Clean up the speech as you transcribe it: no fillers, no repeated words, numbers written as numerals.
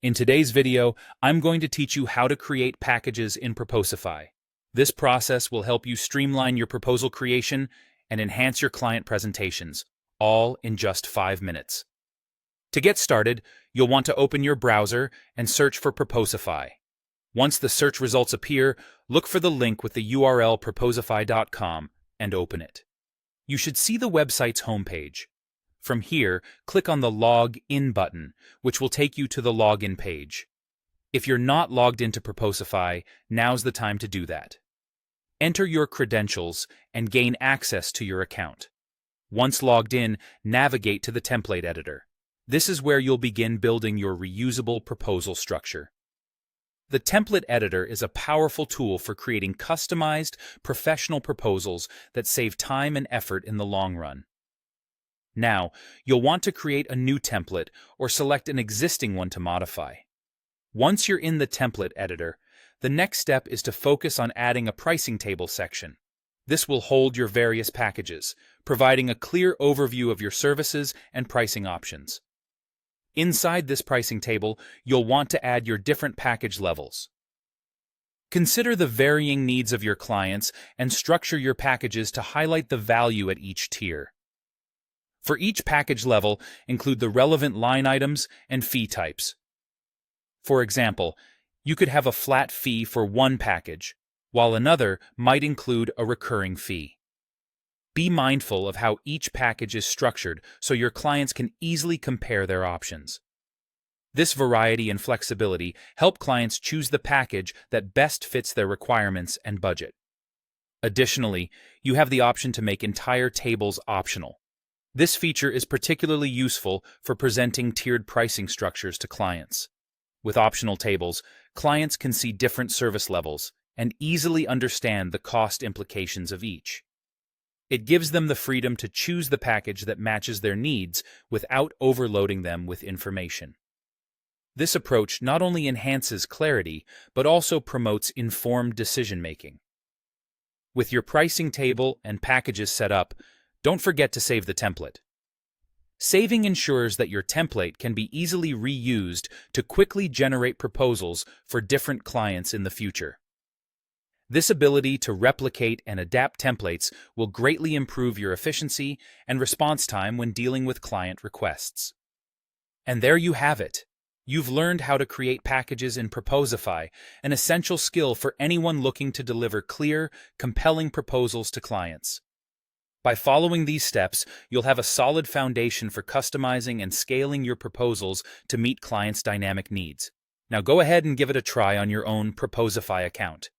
In today's video, I'm going to teach you how to create packages in Proposify. This process will help you streamline your proposal creation and enhance your client presentations, all in just 5 minutes. To get started, you'll want to open your browser and search for Proposify. Once the search results appear, look for the link with the URL proposify.com and open it. You should see the website's homepage. From here, click on the Log In button, which will take you to the login page. If you're not logged into Proposify, now's the time to do that. Enter your credentials and gain access to your account. Once logged in, navigate to the template editor. This is where you'll begin building your reusable proposal structure. The template editor is a powerful tool for creating customized, professional proposals that save time and effort in the long run. Now, you'll want to create a new template or select an existing one to modify. Once you're in the template editor, the next step is to focus on adding a pricing table section. This will hold your various packages, providing a clear overview of your services and pricing options. Inside this pricing table, you'll want to add your different package levels. Consider the varying needs of your clients and structure your packages to highlight the value at each tier. For each package level, include the relevant line items and fee types. For example, you could have a flat fee for one package, while another might include a recurring fee. Be mindful of how each package is structured so your clients can easily compare their options. This variety and flexibility help clients choose the package that best fits their requirements and budget. Additionally, you have the option to make entire tables optional. This feature is particularly useful for presenting tiered pricing structures to clients. With optional tables, clients can see different service levels and easily understand the cost implications of each. It gives them the freedom to choose the package that matches their needs without overloading them with information. This approach not only enhances clarity, but also promotes informed decision-making. With your pricing table and packages set up, don't forget to save the template. Saving ensures that your template can be easily reused to quickly generate proposals for different clients in the future. This ability to replicate and adapt templates will greatly improve your efficiency and response time when dealing with client requests. And there you have it. You've learned how to create packages in Proposify, an essential skill for anyone looking to deliver clear, compelling proposals to clients. By following these steps, you'll have a solid foundation for customizing and scaling your proposals to meet clients' dynamic needs. Now go ahead and give it a try on your own Proposify account.